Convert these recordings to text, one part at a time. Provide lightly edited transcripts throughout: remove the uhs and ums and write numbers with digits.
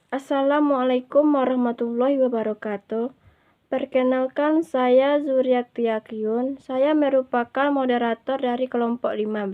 Assalamualaikum warahmatullahi wabarakatuh. Perkenalkan, saya Zuriakti Akyun. Saya merupakan moderator dari kelompok 15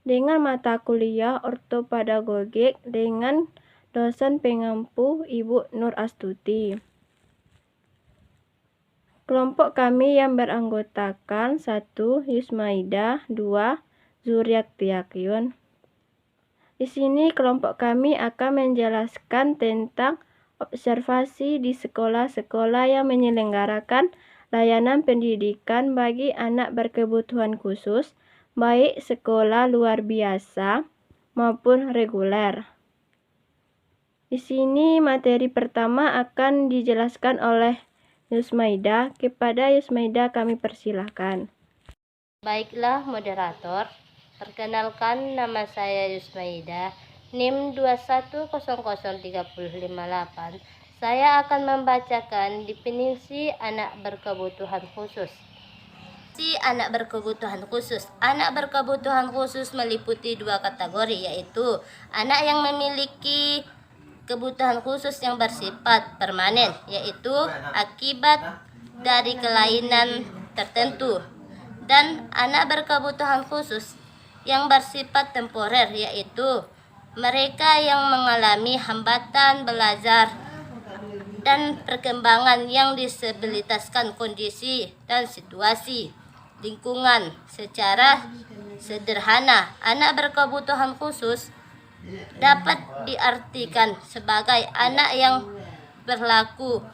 dengan mata kuliah ortopedagogik dengan dosen pengampu Ibu Nur Astuti. Kelompok kami yang beranggotakan 1. Yusmaida, 2. Zuriakti Akyun. Di sini kelompok kami akan menjelaskan tentang observasi di sekolah-sekolah yang menyelenggarakan layanan pendidikan bagi anak berkebutuhan khusus, baik sekolah luar biasa maupun reguler. Di sini materi pertama akan dijelaskan oleh Yusmaida. Kepada Yusmaida kami persilahkan. Baiklah moderator, perkenalkan nama saya Yusmaida, NIM 2100358. Saya akan membacakan definisi anak berkebutuhan khusus. Anak berkebutuhan khusus. Anak berkebutuhan khusus meliputi dua kategori, yaitu anak yang memiliki kebutuhan khusus yang bersifat permanen, yaitu akibat dari kelainan tertentu, dan anak berkebutuhan khusus yang bersifat temporer, yaitu mereka yang mengalami hambatan belajar dan perkembangan yang disebabkan kondisi dan situasi lingkungan. Secara sederhana, anak berkebutuhan khusus dapat diartikan sebagai anak yang berlaku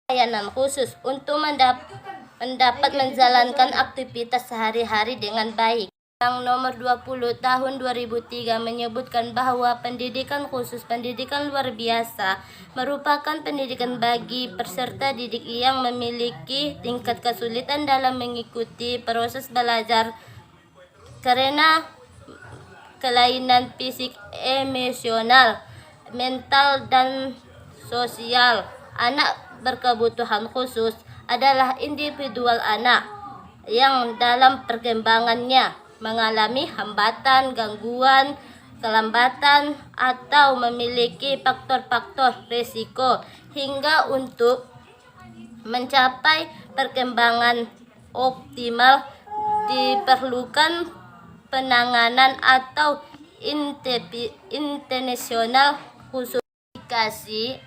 layanan khusus untuk mendapat menjalankan aktivitas sehari-hari dengan baik. Undang Nomor 20 Tahun 2003 menyebutkan bahwa pendidikan khusus, pendidikan luar biasa, merupakan pendidikan bagi peserta didik yang memiliki tingkat kesulitan dalam mengikuti proses belajar karena kelainan fisik, emosional, mental, dan sosial. Anak berkebutuhan khusus adalah individual anak yang dalam perkembangannya mengalami hambatan, gangguan, kelambatan, atau memiliki faktor-faktor risiko hingga untuk mencapai perkembangan optimal diperlukan penanganan atau internasional khusus.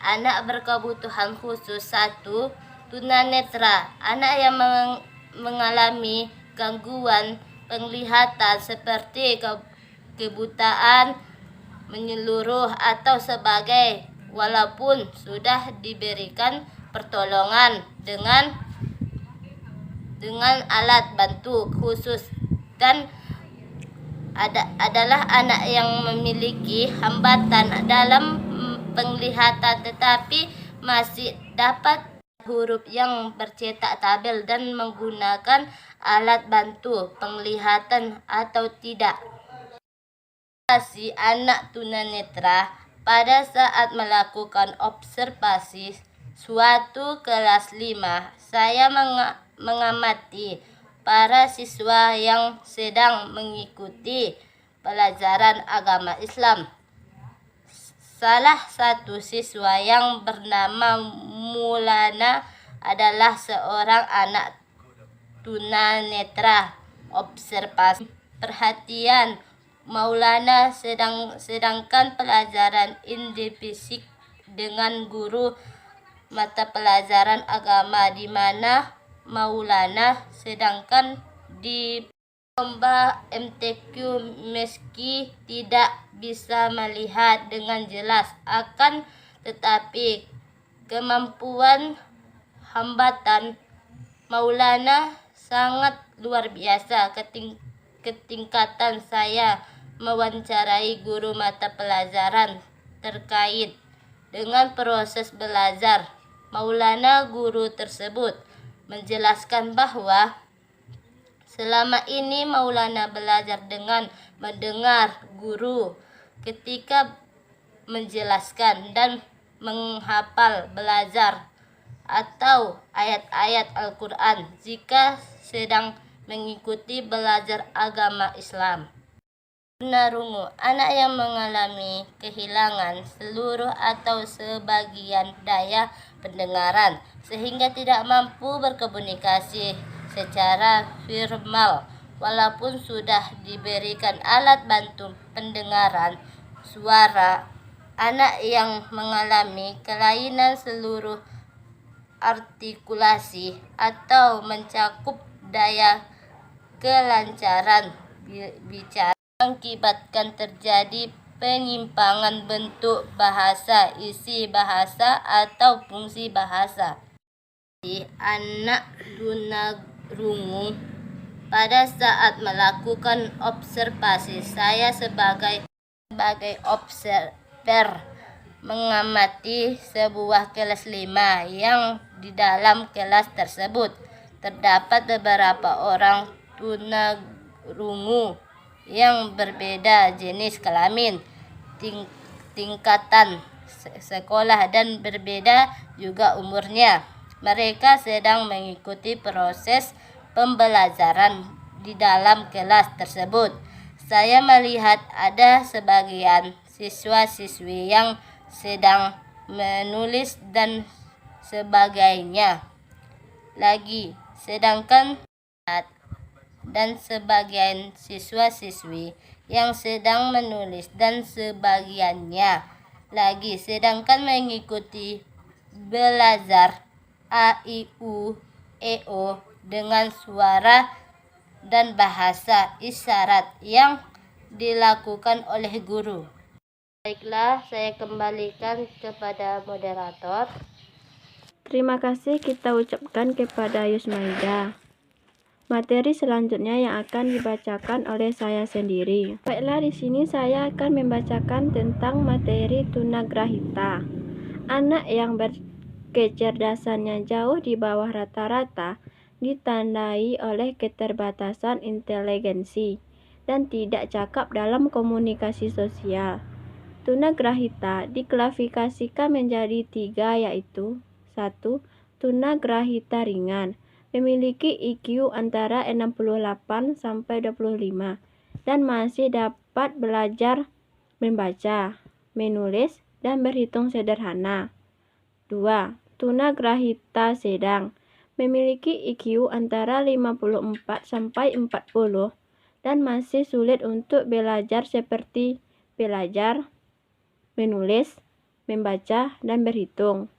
Anak berkebutuhan khusus. 1. Tunanetra, anak yang mengalami gangguan penglihatan seperti kebutaan menyeluruh atau sebagai, walaupun sudah diberikan pertolongan dengan alat bantu khusus, dan adalah anak yang memiliki hambatan dalam penglihatan tetapi masih dapat huruf yang bercetak tabel dan menggunakan alat bantu penglihatan atau tidak. Anak tunanetra pada saat melakukan observasi suatu kelas 5, saya mengamati para siswa yang sedang mengikuti pelajaran agama Islam. Salah satu siswa yang bernama Maulana adalah seorang anak tunanetra. Observasi perhatian Maulana sedangkan pelajaran individu dengan guru mata pelajaran agama, di mana Maulana sedangkan di lomba MTQ meski tidak bisa melihat dengan jelas, akan tetapi kemampuan hambatan Maulana sangat luar biasa. Ketingkatan saya mewawancarai guru mata pelajaran terkait dengan proses belajar Maulana. Guru tersebut menjelaskan bahwa selama ini Maulana belajar dengan mendengar guru ketika menjelaskan dan menghafal belajar atau ayat-ayat Al-Quran jika sedang mengikuti belajar agama Islam. Tunarungu, anak yang mengalami kehilangan seluruh atau sebagian daya pendengaran sehingga tidak mampu berkomunikasi secara verbal walaupun sudah diberikan alat bantu pendengaran suara. Anak yang mengalami kelainan seluruh artikulasi atau mencakup daya kelancaran bicara mengakibatkan terjadi penyimpangan bentuk bahasa, isi bahasa, atau fungsi bahasa. Anak tunarungu, pada saat melakukan observasi, saya sebagai observer mengamati sebuah kelas 5 yang di dalam kelas tersebut terdapat beberapa orang tunarungu yang berbeda jenis kelamin, tingkatan sekolah, dan berbeda juga umurnya. Mereka sedang mengikuti proses pembelajaran di dalam kelas tersebut. Saya melihat ada sebagian siswa-siswi yang sedang menulis dan sebagainya lagi, sedangkan dan sebagian siswa-siswi yang sedang menulis dan sebagiannya lagi sedangkan mengikuti belajar A, I, U, E, O dengan suara dan bahasa isyarat yang dilakukan oleh guru. Baiklah, saya kembalikan kepada moderator. Terima kasih kita ucapkan kepada Yusmaida. Materi selanjutnya yang akan dibacakan oleh saya sendiri. Baiklah, di sini saya akan membacakan tentang materi tunagrahita. Anak yang kecerdasannya jauh di bawah rata-rata ditandai oleh keterbatasan inteligensi dan tidak cakap dalam komunikasi sosial. Tunagrahita diklasifikasikan menjadi 3, yaitu 1. Tunagrahita ringan, memiliki IQ antara 68 sampai 25 dan masih dapat belajar membaca, menulis, dan berhitung sederhana. 2. Tunagrahita sedang, memiliki IQ antara 54 sampai 40 dan masih sulit untuk belajar seperti belajar, menulis, membaca, dan berhitung.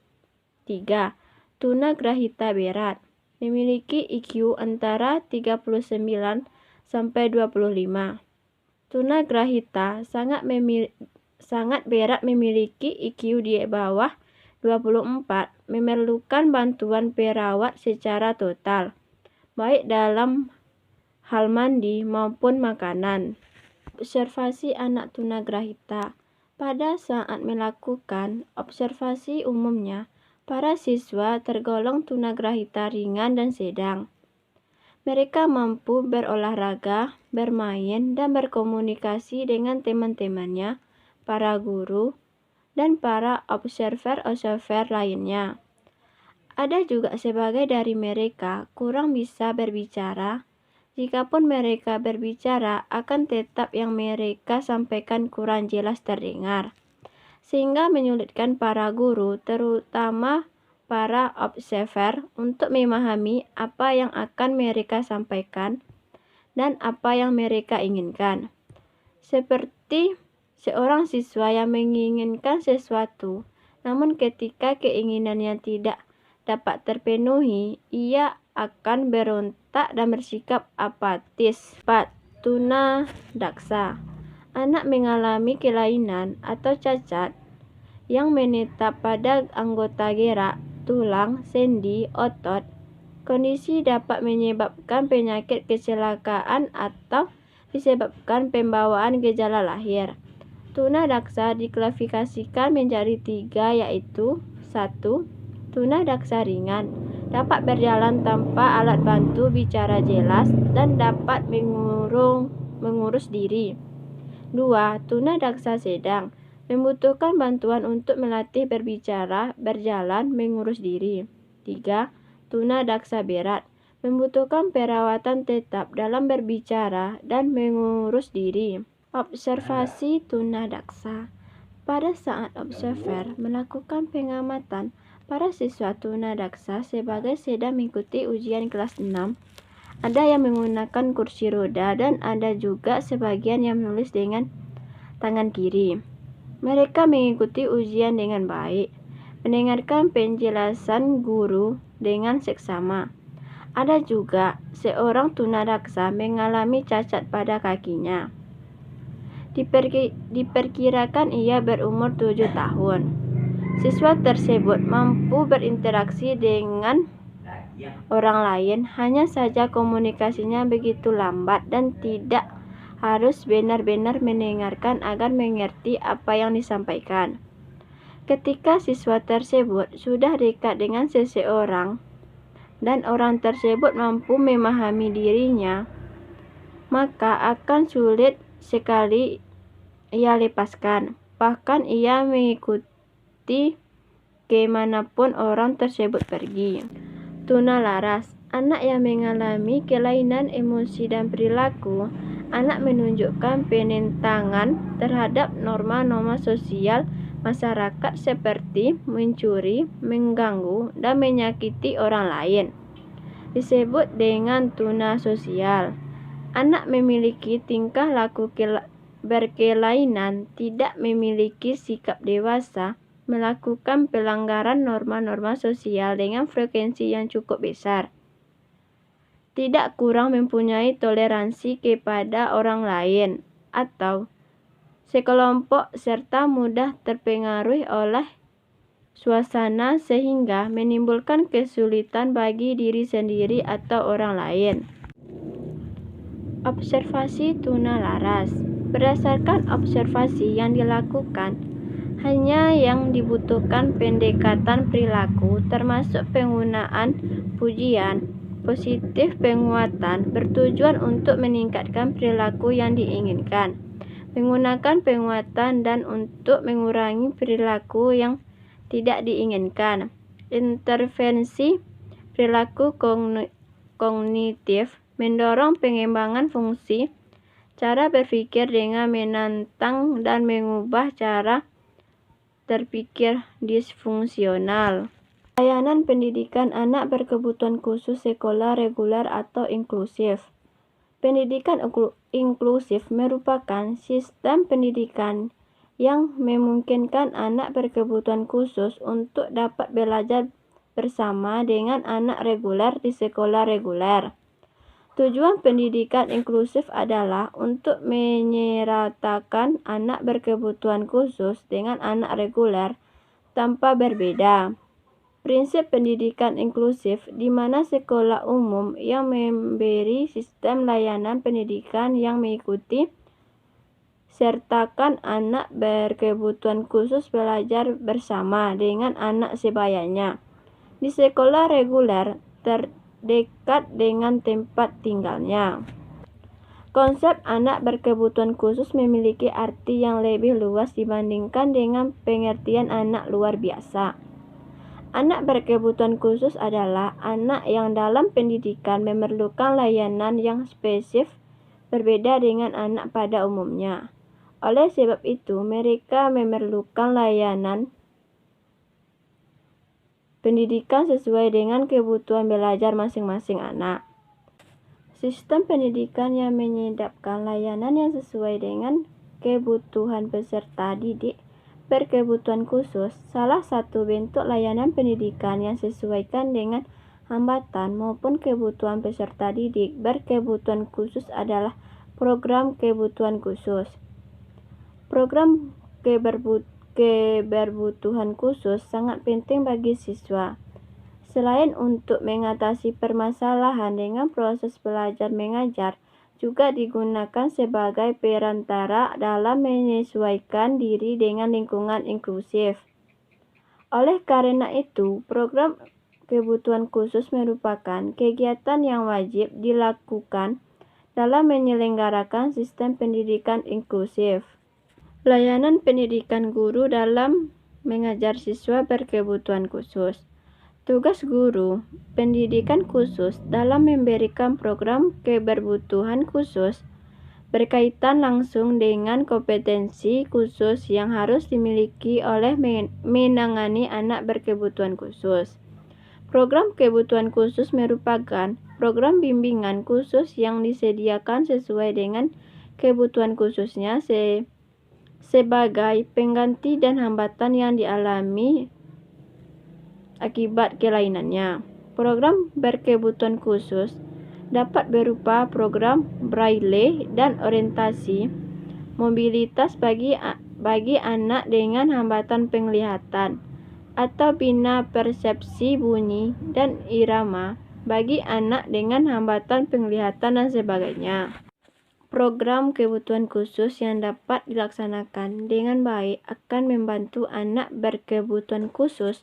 3. Tunagrahita berat, memiliki IQ antara 39 sampai 25. Tunagrahita sangat berat, memiliki IQ di bawah 24, memerlukan bantuan perawat secara total, baik dalam hal mandi maupun makanan. Observasi anak tunagrahita. Pada saat melakukan observasi umumnya, para siswa tergolong tunagrahita ringan dan sedang. Mereka mampu berolahraga, bermain, dan berkomunikasi dengan teman-temannya, para guru, dan para observer lainnya. Ada juga sebagai dari mereka kurang bisa berbicara. Jikapun mereka berbicara, akan tetap yang mereka sampaikan kurang jelas terdengar, sehingga menyulitkan para guru, terutama para observer, untuk memahami apa yang akan mereka sampaikan dan apa yang mereka inginkan. Seperti seorang siswa yang menginginkan sesuatu, namun ketika keinginannya tidak dapat terpenuhi, ia akan berontak dan bersikap apatis. 4. Tunadaksa. Anak mengalami kelainan atau cacat yang menetap pada anggota gerak, tulang, sendi, otot. Kondisi dapat menyebabkan penyakit kecelakaan atau disebabkan pembawaan gejala lahir. Tunadaksa diklasifikasikan menjadi 3, yaitu 1. Tunadaksa ringan, dapat berjalan tanpa alat bantu bicara jelas dan dapat mengurus diri. 2. Tunadaksa sedang, membutuhkan bantuan untuk melatih berbicara, berjalan, mengurus diri. 3. Tunadaksa berat, membutuhkan perawatan tetap dalam berbicara dan mengurus diri. Observasi tunadaksa. Pada saat observer melakukan pengamatan, para siswa tunadaksa sebagai sedang mengikuti ujian kelas 6. Ada yang menggunakan kursi roda dan ada juga sebagian yang menulis dengan tangan kiri. Mereka mengikuti ujian dengan baik, mendengarkan penjelasan guru dengan seksama. Ada juga seorang tunadaksa mengalami cacat pada kakinya. Diperkirakan ia berumur 7 tahun. Siswa tersebut mampu berinteraksi dengan orang lain, hanya saja komunikasinya begitu lambat dan tidak harus benar-benar mendengarkan agar mengerti apa yang disampaikan. Ketika siswa tersebut sudah dekat dengan seseorang dan orang tersebut mampu memahami dirinya, maka akan sulit sekali ia lepaskan. Bahkan ia mengikuti kemanapun orang tersebut pergi. Tunalaras. Anak yang mengalami kelainan emosi dan perilaku. Anak menunjukkan penentangan terhadap norma-norma sosial masyarakat seperti mencuri, mengganggu, dan menyakiti orang lain. Disebut dengan tuna sosial. Anak memiliki tingkah laku berkelainan, tidak memiliki sikap dewasa, melakukan pelanggaran norma-norma sosial dengan frekuensi yang cukup besar. Tidak kurang mempunyai toleransi kepada orang lain atau sekelompok serta mudah terpengaruh oleh suasana sehingga menimbulkan kesulitan bagi diri sendiri atau orang lain. Observasi tunalaras. Berdasarkan observasi yang dilakukan, hanya yang dibutuhkan pendekatan perilaku termasuk penggunaan pujian positif penguatan bertujuan untuk meningkatkan perilaku yang diinginkan, menggunakan penguatan dan untuk mengurangi perilaku yang tidak diinginkan. Intervensi perilaku kognitif mendorong pengembangan fungsi cara berpikir dengan menantang dan mengubah cara terpikir disfungsional. Layanan pendidikan anak berkebutuhan khusus sekolah reguler atau inklusif. Pendidikan inklusif merupakan sistem pendidikan yang memungkinkan anak berkebutuhan khusus untuk dapat belajar bersama dengan anak reguler di sekolah reguler. Tujuan pendidikan inklusif adalah untuk menyeratakan anak berkebutuhan khusus dengan anak reguler tanpa berbeda. Prinsip pendidikan inklusif di mana sekolah umum yang memberi sistem layanan pendidikan yang mengikuti sertakan anak berkebutuhan khusus belajar bersama dengan anak sebayanya di sekolah reguler terdekat dengan tempat tinggalnya. Konsep anak berkebutuhan khusus memiliki arti yang lebih luas dibandingkan dengan pengertian anak luar biasa. Anak berkebutuhan khusus adalah anak yang dalam pendidikan memerlukan layanan yang spesifik berbeda dengan anak pada umumnya. Oleh sebab itu, mereka memerlukan layanan pendidikan sesuai dengan kebutuhan belajar masing-masing anak. Sistem pendidikan yang menyediakan layanan yang sesuai dengan kebutuhan peserta didik berkebutuhan khusus. Salah satu bentuk layanan pendidikan yang sesuaikan dengan hambatan maupun kebutuhan peserta didik berkebutuhan khusus adalah program kebutuhan khusus. Program keberbutuhan khusus sangat penting bagi siswa. Selain untuk mengatasi permasalahan dengan proses belajar mengajar, juga digunakan sebagai perantara dalam menyesuaikan diri dengan lingkungan inklusif. Oleh karena itu, program kebutuhan khusus merupakan kegiatan yang wajib dilakukan dalam menyelenggarakan sistem pendidikan inklusif. Layanan pendidikan guru dalam mengajar siswa berkebutuhan khusus. Tugas guru pendidikan khusus dalam memberikan program keberbutuhan khusus berkaitan langsung dengan kompetensi khusus yang harus dimiliki oleh menangani anak berkebutuhan khusus. Program kebutuhan khusus merupakan program bimbingan khusus yang disediakan sesuai dengan kebutuhan khususnya sebagai pengganti dan hambatan yang dialami akibat kelainannya. Program berkebutuhan khusus dapat berupa program braille dan orientasi mobilitas bagi anak dengan hambatan penglihatan, atau bina persepsi bunyi dan irama bagi anak dengan hambatan penglihatan dan sebagainya. Program kebutuhan khusus yang dapat dilaksanakan dengan baik akan membantu anak berkebutuhan khusus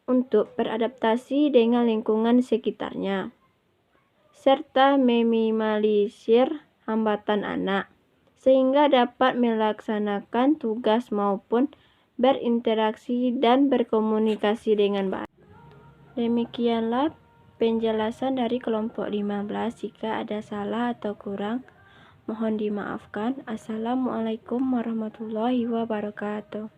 untuk beradaptasi dengan lingkungan sekitarnya, serta meminimalisir hambatan anak, sehingga dapat melaksanakan tugas maupun berinteraksi dan berkomunikasi dengan baik. Demikianlah penjelasan dari kelompok 15. Jika ada salah atau kurang, mohon dimaafkan. Assalamualaikum warahmatullahi wabarakatuh.